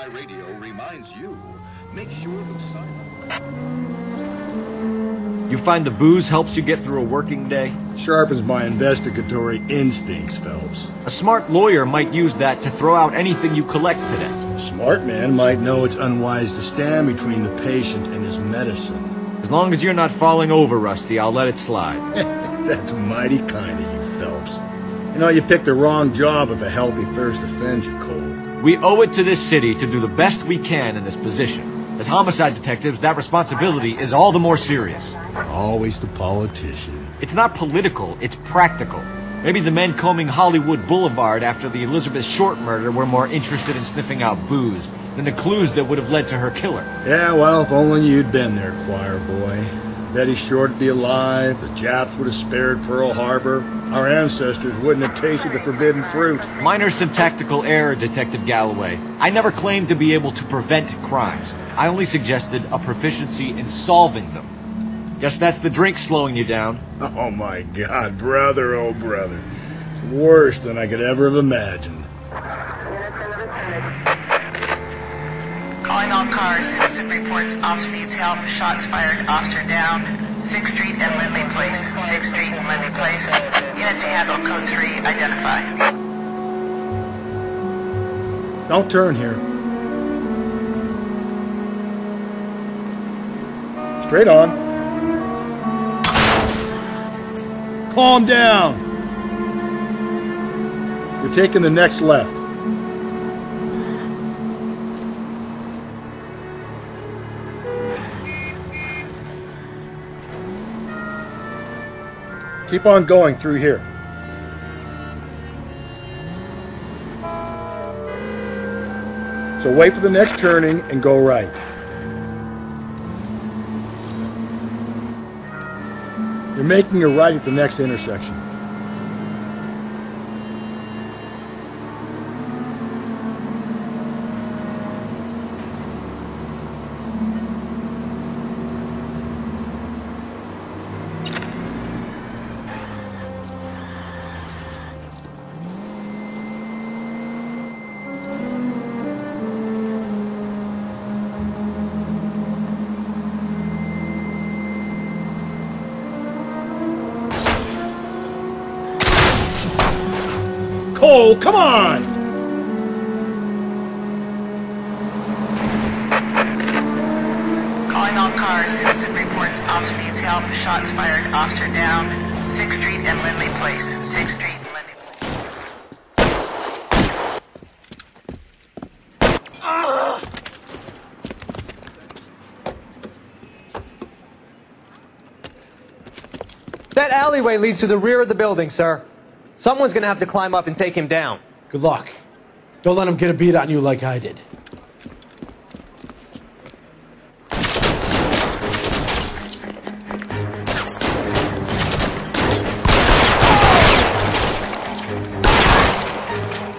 FBI radio reminds you, make sure the silent... You find the booze helps you get through a working day? Sharpens my investigatory instincts, Phelps. A smart lawyer might use that to throw out anything you collect today. A smart man might know it's unwise to stand between the patient and his medicine. As long as you're not falling over, Rusty, I'll let it slide. That's mighty kind of you, Phelps. You know, you picked the wrong job if a healthy thirst offends you, Cole. We owe it to this city to do the best we can in this position. As homicide detectives, that responsibility is all the more serious. Always the politician. It's not political, it's practical. Maybe the men combing Hollywood Boulevard after the Elizabeth Short murder were more interested in sniffing out booze than the clues that would have led to her killer. Yeah, well, if only you'd been there, choir boy. Betty Short would be alive, the Japs would have spared Pearl Harbor, our ancestors wouldn't have tasted the forbidden fruit. Minor syntactical error, Detective Galloway. I never claimed to be able to prevent crimes. I only suggested a proficiency in solving them. Guess that's the drink slowing you down. Oh my God, brother, oh brother. It's worse than I could ever have imagined. Calling all cars, citizen reports officer needs help, shots fired, officer down, 6th Street and Lindley Place, 6th Street and Lindley Place. Unit to handle code 3, identify. Don't turn here. Straight on. Calm down. You're taking the next left. Keep on going through here. So wait for the next turning and go right. You're making a right at the next intersection. Cole, come on! Calling all cars, citizen reports officer needs help, shots fired, officer down, 6th Street and Lindley Place, 6th Street and Lindley Place. That alleyway leads to the rear of the building, sir. Someone's gonna have to climb up and take him down. Good luck. Don't let him get a beat on you like I did.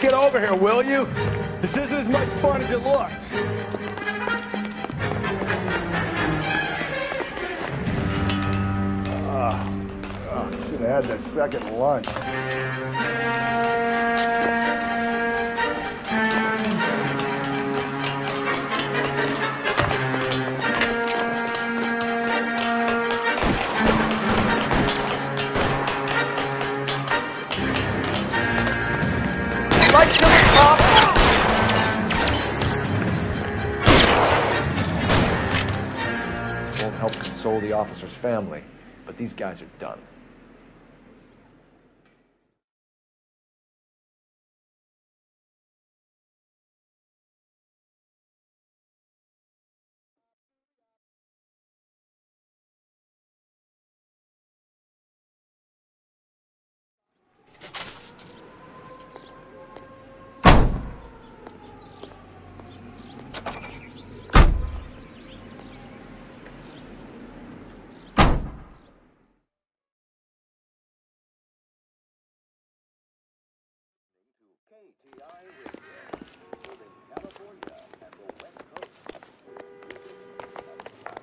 Get over here, will you? This isn't as much fun as it looks. Should have had that second lunch. Right to the top! Won't help console the officer's family, but these guys are done.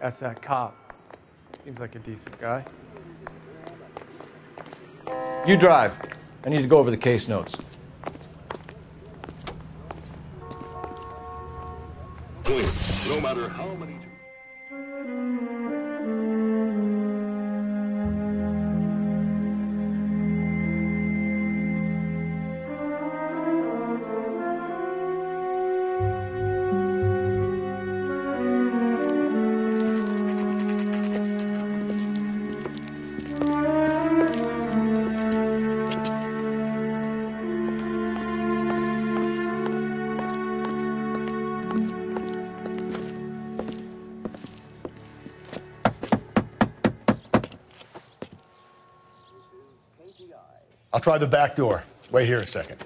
That's that cop. Seems like a decent guy. You drive. I need to go over the case notes. clean, no matter how many... I'll try the back door. Wait here a second.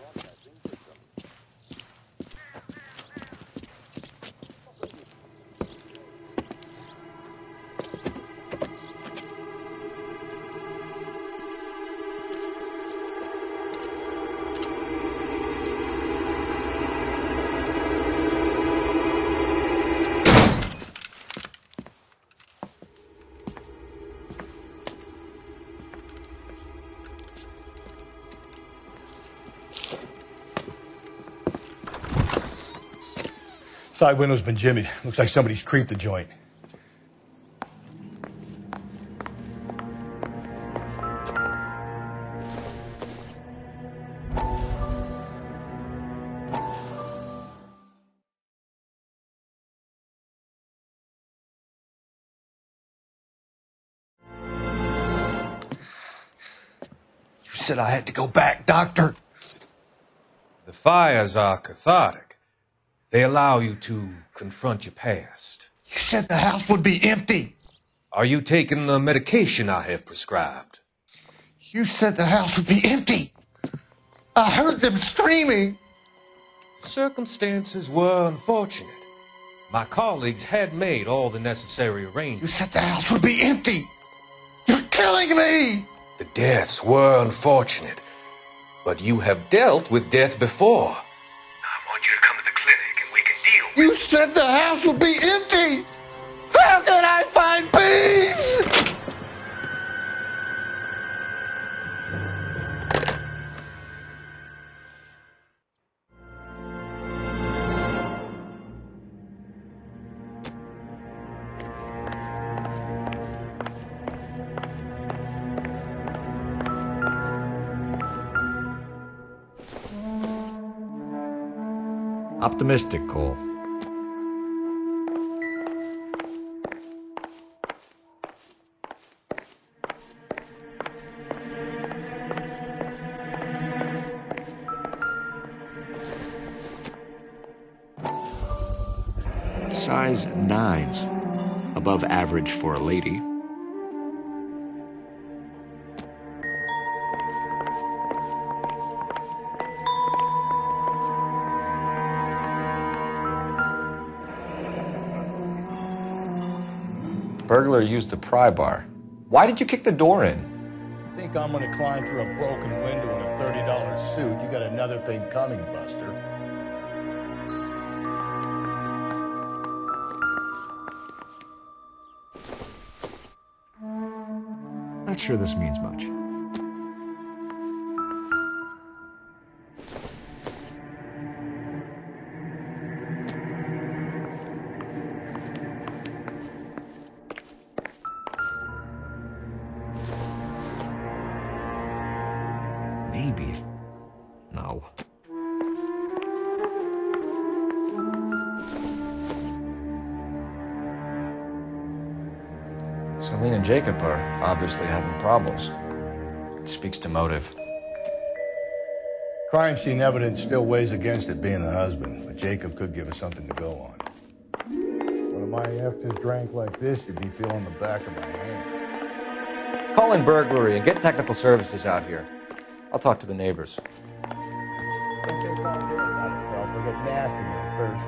Side window's been jimmied. Looks like somebody's creeped the joint. You said I had to go back, Doctor. The fires are cathartic. They allow you to confront your past. You said the house would be empty. Are you taking the medication I have prescribed? You said the house would be empty. I heard them screaming. The circumstances were unfortunate. My colleagues had made all the necessary You arrangements. said the house would be empty. You're killing me. The deaths were unfortunate, but you have dealt with death before. I want you to come to the clinic and we can deal with You said the house would be empty. How can I find peace? Optimistic, Cole. Size 9s. Above average for a lady. Burglar used the pry bar. Why did you kick the door in? Think I'm gonna climb through a broken window in a $30 suit? You got another thing coming, Buster. Not sure this means much. Maybe. No. Celine and Jacob are obviously having problems. It speaks to motive. Crime scene evidence still weighs against it being the husband, but Jacob could give us something to go on. One of my afters drank like this, you'd be feeling the back of my hand. Call in burglary and get technical services out here. I'll talk to the neighbors. They'll get nasty at first.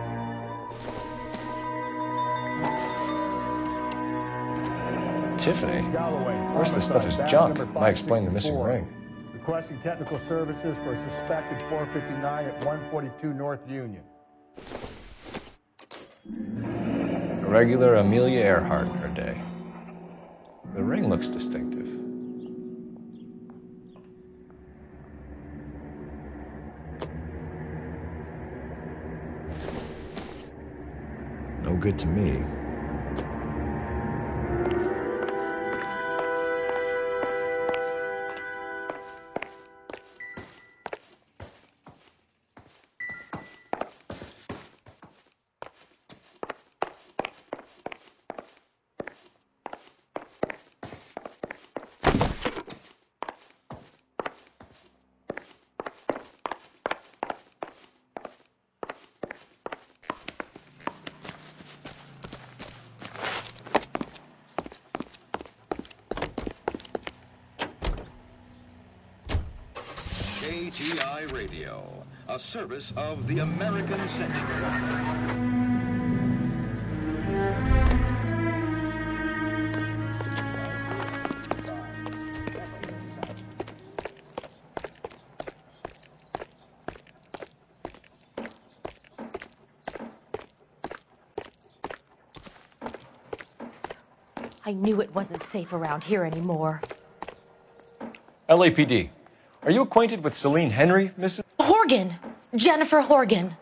Tiffany? Galloway, The rest of this stuff is junk. Might explain the missing ring. Requesting technical services for a suspected 459 at 142 North Union. A regular Amelia Earhart in her day. The ring looks distinctive. good to me. KTI Radio, a service of the American Century. I knew it wasn't safe around here anymore. LAPD. Are you acquainted with Celine Henry, Mrs.? Horgan! Jennifer Horgan.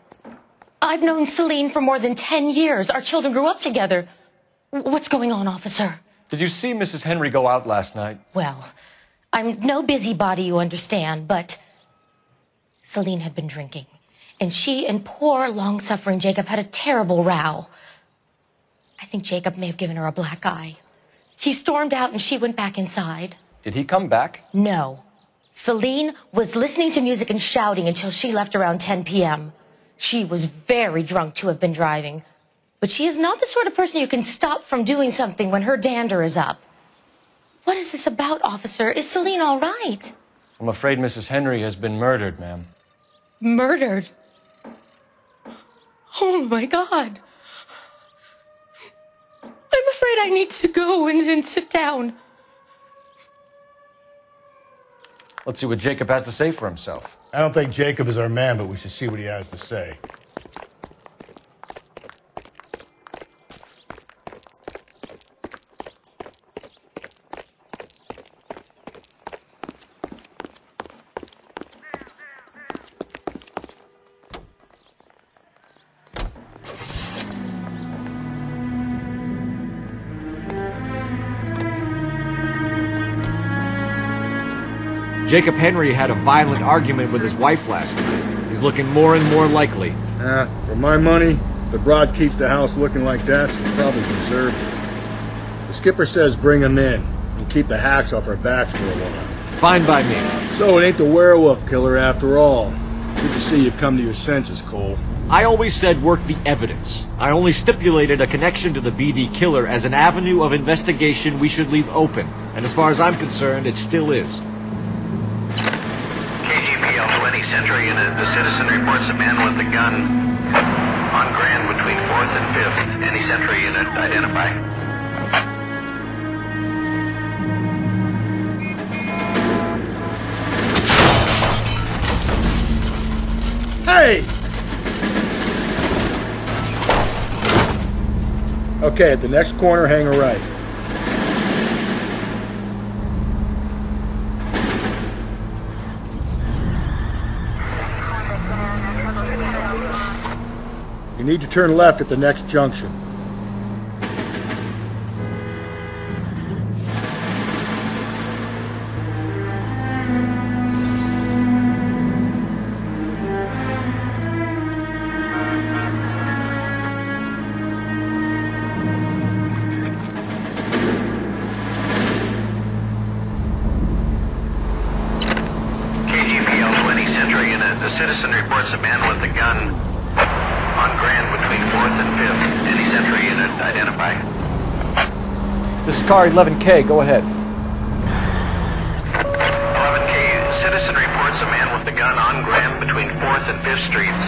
I've known Celine for more than 10 years. Our children grew up together. What's going on, officer? Did you see Mrs. Henry go out last night? Well, I'm no busybody, you understand, but Celine had been drinking. And she and poor, long-suffering Jacob had a terrible row. I think Jacob may have given her a black eye. He stormed out and she went back inside. Did he come back? No. Celine was listening to music and shouting until she left around 10 p.m. She was very drunk to have been driving. But she is not the sort of person you can stop from doing something when her dander is up. What is this about, officer? Is Celine all right? I'm afraid Mrs. Henry has been murdered, ma'am. Murdered? Oh, my God. I'm afraid I need to go and sit down. Let's see what Jacob has to say for himself. I don't think Jacob is our man, but we should see what he has to say. Jacob Henry had a violent argument with his wife last night. He's looking more and more likely. For my money, the broad keeps the house looking like that, she's probably conservative. The skipper says bring him in and keep the hacks off our backs for a while. Fine by me. So it ain't the werewolf killer after all. Good to see you come to your senses, Cole. I always said work the evidence. I only stipulated a connection to the BD killer as an avenue of investigation we should leave open. And as far as I'm concerned, it still is. Century unit, the citizen reports a man with a gun on Grand between 4th and 5th. Any Century unit, identify. Hey! Okay, at the next corner, hang a right. You need to turn left at the next junction. KGPL 20 Century unit, the citizen reports a man with a gun on Grand between 4th and 5th. Any Century unit, identify. This is car 11K, go ahead. 11K, citizen reports a man with a gun on Grand between 4th and 5th Streets.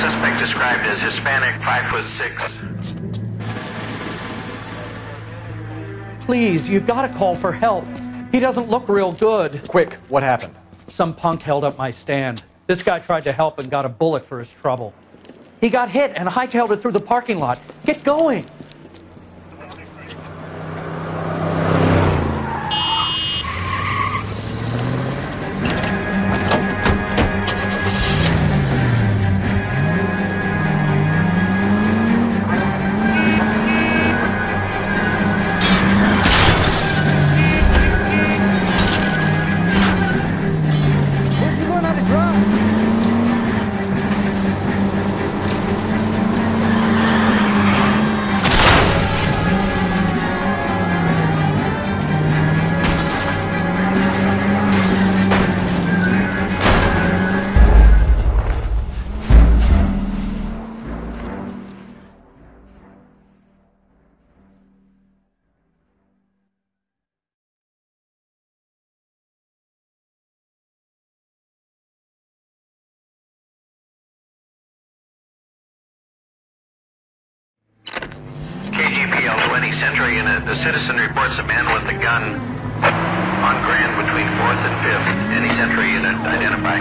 Suspect described as Hispanic, 5'6". Please, you've got to call for help. He doesn't look real good. Quick, what happened? Some punk held up my stand. This guy tried to help and got a bullet for his trouble. He got hit and hightailed it through the parking lot. Get going! sentry unit. The citizen reports a man with a gun on Grand between 4th and 5th. Any sentry unit, identify.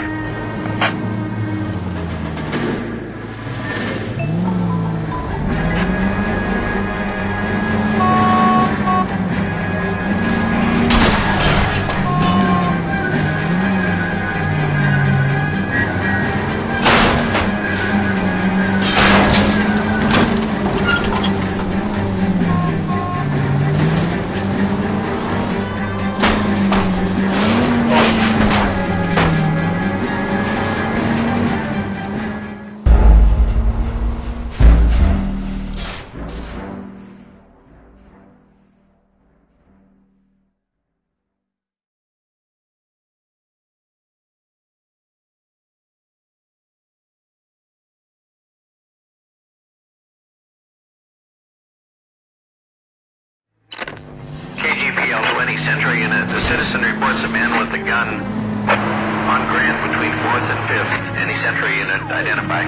KGPL to any sentry unit. The citizen reports a man with a gun on Grand between 4th and 5th. Any sentry unit, identify.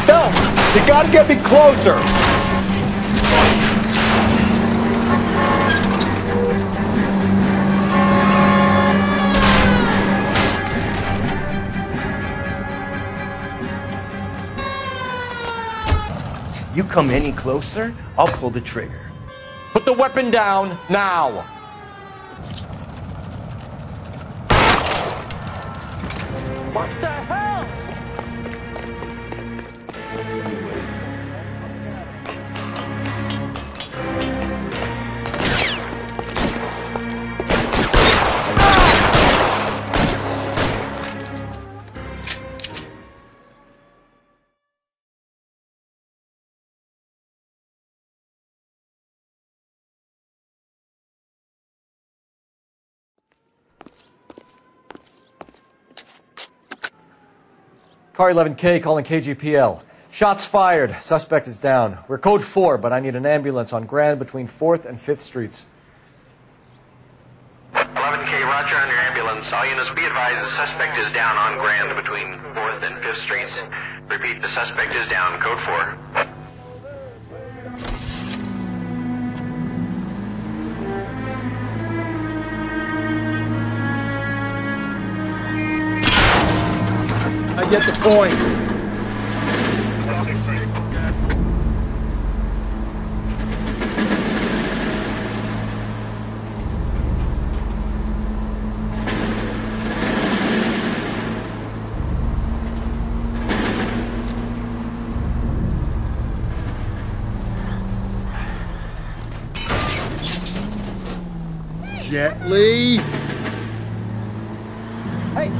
Phelps, you gotta get me closer. You come any closer, I'll pull the trigger. Put the weapon down now. What the hell? Car 11K calling KGPL. Shots fired. Suspect is down. We're code 4, but I need an ambulance on Grand between 4th and 5th Streets. 11K, roger on your ambulance. All units be advised the suspect is down on Grand between 4th and 5th Streets. Repeat, the suspect is down, code 4. I get the point. Gently. Hey.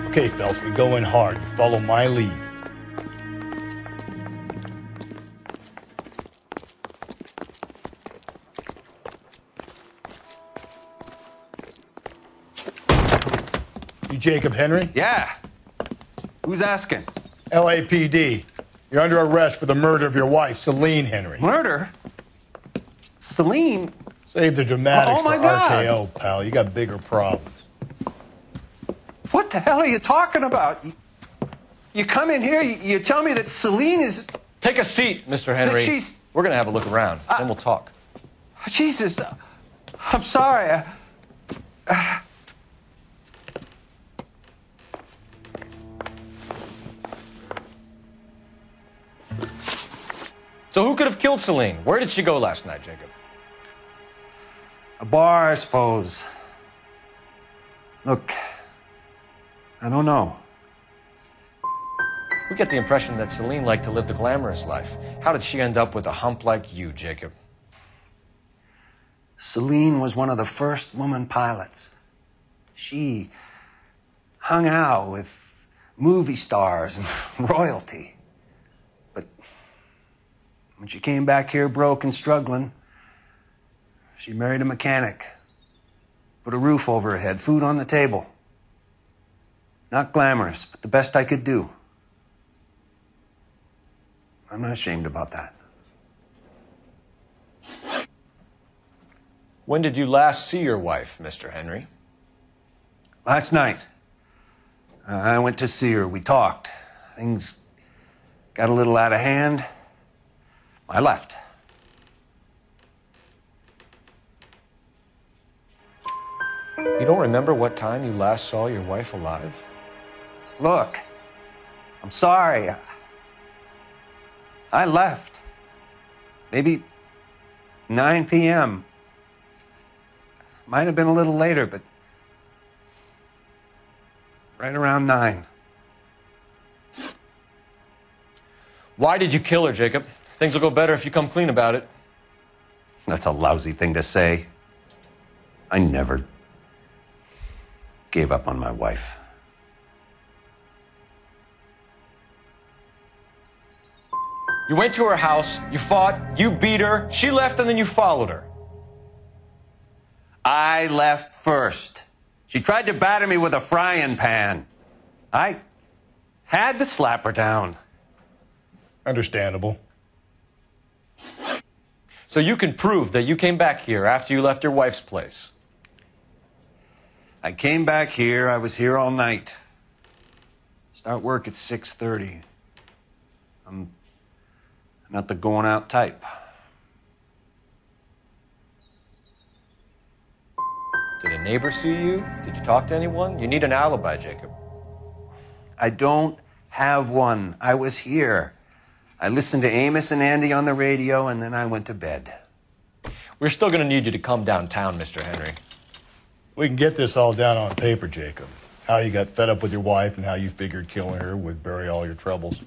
Okay, Phelps, we go in hard. You follow my lead. You Jacob Henry? Yeah. Who's asking? LAPD. You're under arrest for the murder of your wife, Celine Henry. Murder? Celine? Save the dramatics Oh, my for God. RKO, pal. You got bigger problems. What the hell are you talking about? You come in here, you tell me that Celine is... Take a seat, Mr. Henry. she's- We're going to have a look around, then we'll talk. Jesus, I'm sorry. So who could have killed Celine? Where did she go last night, Jacob? A bar, I suppose. Look, I don't know. We get the impression that Celine liked to live the glamorous life. How did she end up with a hump like you, Jacob? Celine was one of the first woman pilots. She hung out with movie stars and royalty. But when she came back here broke and struggling, she married a mechanic. Put a roof over her head, food on the table. Not glamorous, but the best I could do. I'm not ashamed about that. When did you last see your wife, Mr. Henry? Last night. I went to see her. We talked. Things got a little out of hand. I left. You don't remember what time you last saw your wife alive? Look, I'm sorry. I left. Maybe 9 p.m. Might have been a little later, but right around 9. Why did you kill her, Jacob? Things will go better if you come clean about it. That's a lousy thing to say. I never gave up on my wife. You went to her house, you fought, you beat her, she left, and then you followed her. I left first. She tried to batter me with a frying pan. I had to slap her down. Understandable. So you can prove that you came back here after you left your wife's place. I came back here. I was here all night. Start work at 6:30. I'm not the going out type. Did a neighbor see you? Did you talk to anyone? You need an alibi, Jacob. I don't have one. I was here. I listened to Amos and Andy on the radio, and then I went to bed. We're still going to need you to come downtown, Mr. Henry. We can get this all down on paper, Jacob. How you got fed up with your wife and how you figured killing her would bury all your troubles.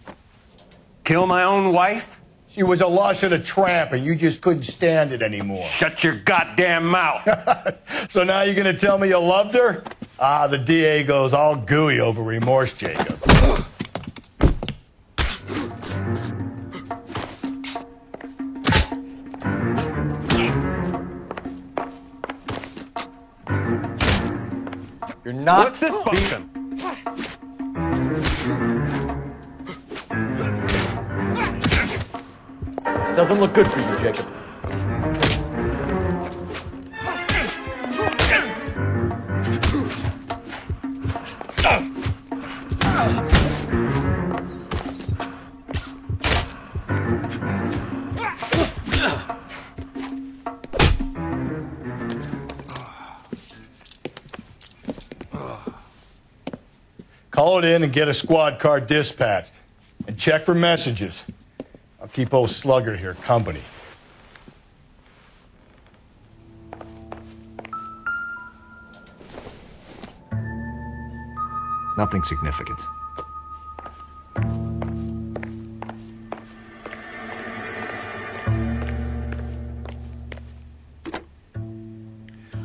Kill my own wife? She was a lush and a tramp, and you just couldn't stand it anymore. Shut your goddamn mouth. So now you're going to tell me you loved her? Ah, the DA goes all gooey over remorse, Jacob. You're not... What's this function? This doesn't look good for you, Jacob. Call it in and get a squad car dispatched. And check for messages. I'll keep old Slugger here company. Nothing significant.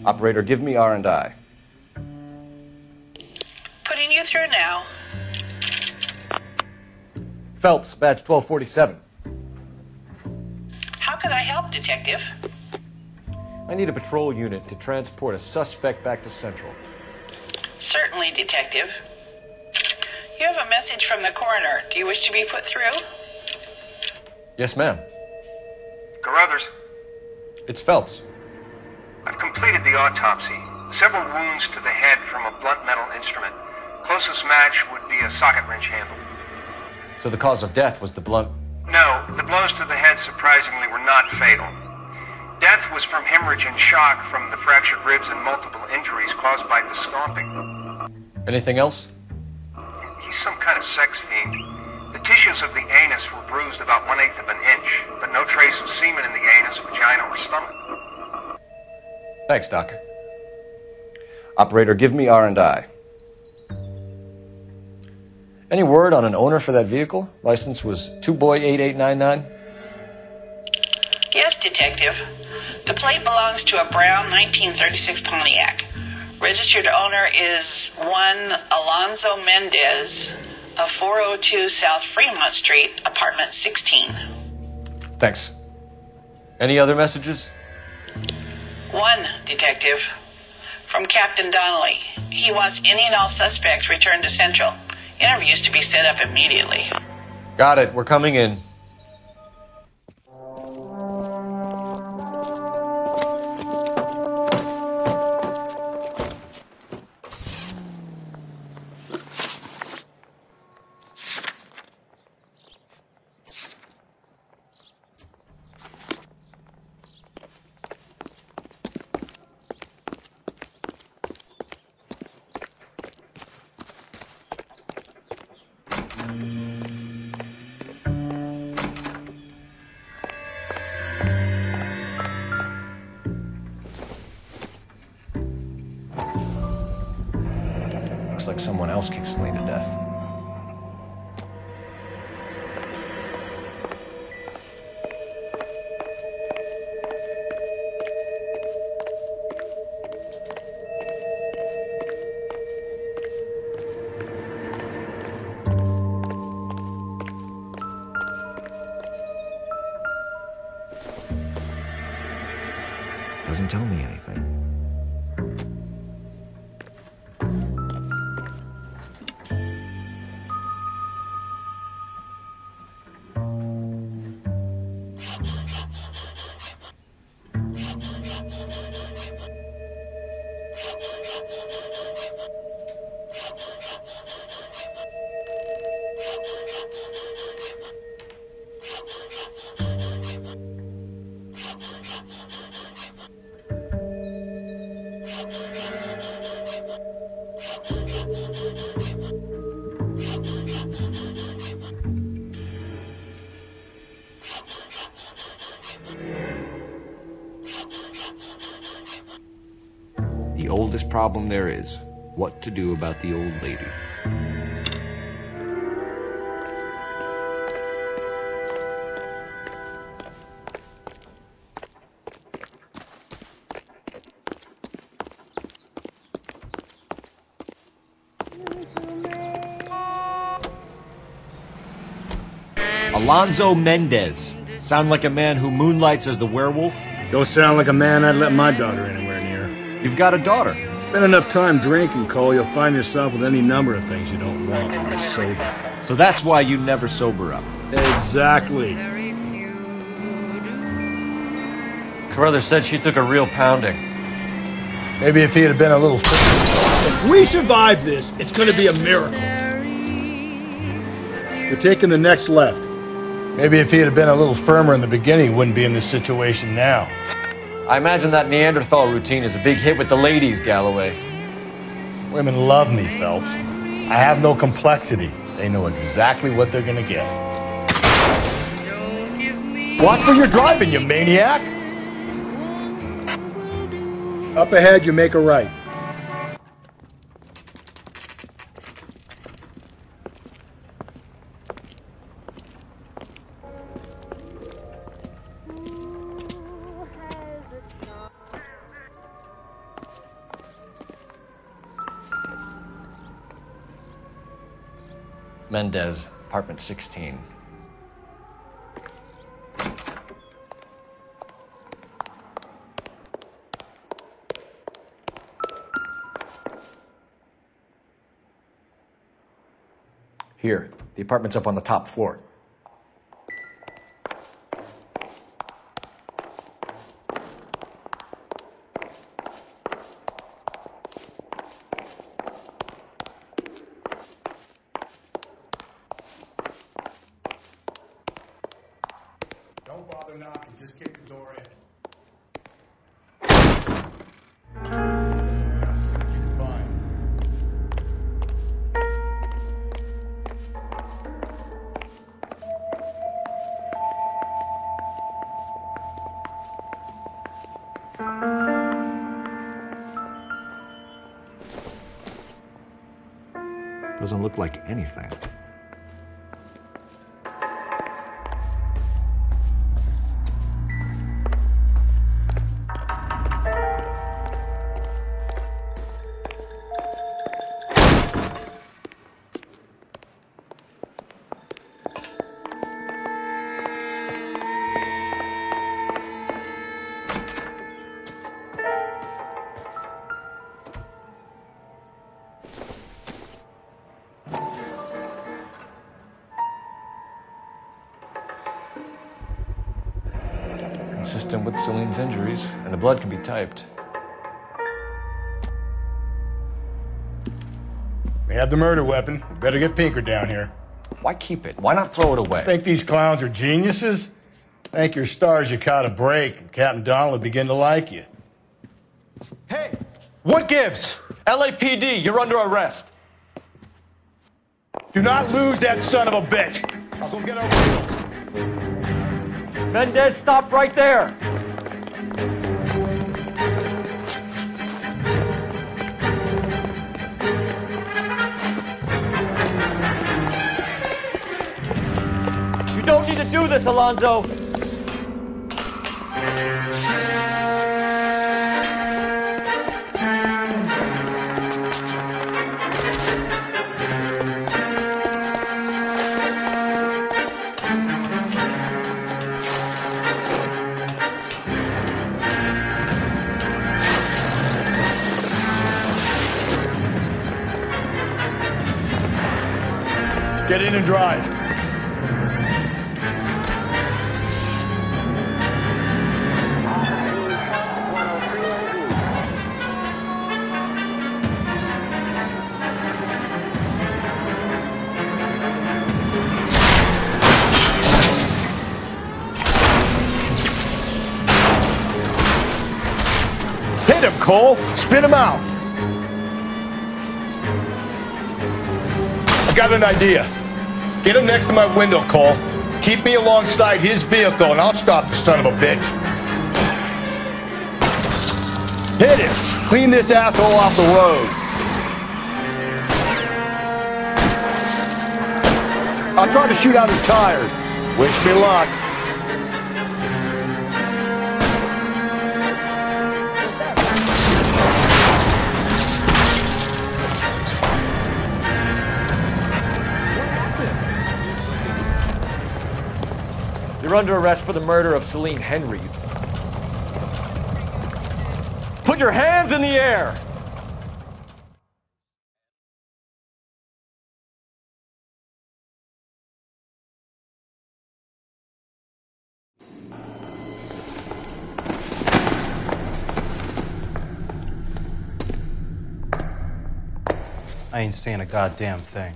Operator, give me R&I. Putting you through now. Phelps, badge 1247. How could I help, Detective? I need a patrol unit to transport a suspect back to Central. Certainly, Detective. You have a message from the coroner. Do you wish to be put through? Yes, ma'am. Carruthers, It's Phelps. I've completed the autopsy. Several wounds to the head from a blunt metal instrument. Closest match would be a socket wrench handle. So the cause of death was the blunt... No, the blows to the head surprisingly were not fatal. Death was from hemorrhage and shock from the fractured ribs and multiple injuries caused by the stomping. Anything else? He's some kind of sex fiend. The tissues of the anus were bruised about 1/8 of an inch, but no trace of semen in the anus, vagina, or stomach. Thanks, Doc. Operator, give me R&I. Any word on an owner for that vehicle? License was 2boy8899. Yes, Detective. The plate belongs to a brown 1936 Pontiac. Registered owner is one Alonzo Mendez of 402 South Fremont Street, apartment 16. Thanks. Any other messages? One, Detective. From Captain Donnelly. He wants any and all suspects returned to Central. Interviews to be set up immediately. Got it. We're coming in. Looks like someone else kicked Celine to death. Doesn't tell me anything. The oldest problem there is, what to do about the old lady. Alonzo Mendez. Sound like a man who moonlights as the werewolf? Don't sound like a man I'd let my daughter anywhere near. You've got a daughter. Spend enough time drinking, Cole, you'll find yourself with any number of things you don't want when you're sober. So that's why you never sober up. Exactly. Carruthers said she took a real pounding. Maybe if he had been a little... If we survive this, it's gonna be a miracle. We're taking the next left. Maybe if he had been a little firmer in the beginning, he wouldn't be in this situation now. I imagine that Neanderthal routine is a big hit with the ladies, Galloway. Women love me, Phelps. I have no complexity. They know exactly what they're gonna get. Watch where you're driving, you maniac! Up ahead, you make a right. Mendez, apartment 16. Here, the apartment's up on the top floor. Don't bother knocking, just kick the door in. Doesn't look like anything. consistent with Celine's injuries, and the blood can be typed. We have the murder weapon. We better get Pinker down here. Why keep it? Why not throw it away? Think these clowns are geniuses? Thank your stars you caught a break, and Captain Donald will begin to like you. Hey! What gives? LAPD, you're under arrest. Do not lose that son of a bitch. I'll go get our wheels. Mendez, stop right there. You don't need to do this, Alonzo. Get in and drive. Hit him, Cole! Spin him out! I got an idea. Get him next to my window, Cole. Keep me alongside his vehicle, and I'll stop the son of a bitch. Hit him! Clean this asshole off the road. I'll try to shoot out his tires. Wish me luck. You're under arrest for the murder of Celine Henry. Put your hands in the air! I ain't saying a goddamn thing.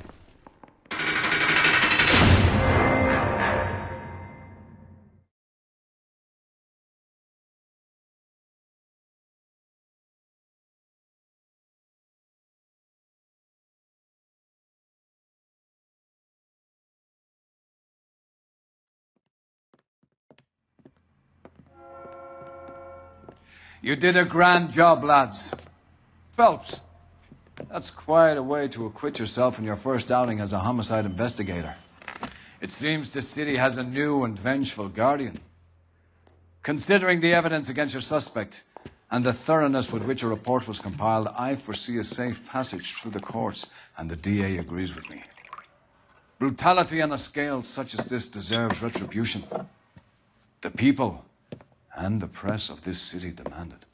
You did a grand job, lads. Phelps, that's quite a way to acquit yourself in your first outing as a homicide investigator. It seems the city has a new and vengeful guardian. Considering the evidence against your suspect and the thoroughness with which a report was compiled, I foresee a safe passage through the courts, and the DA agrees with me. Brutality on a scale such as this deserves retribution. The people and the press of this city demand it.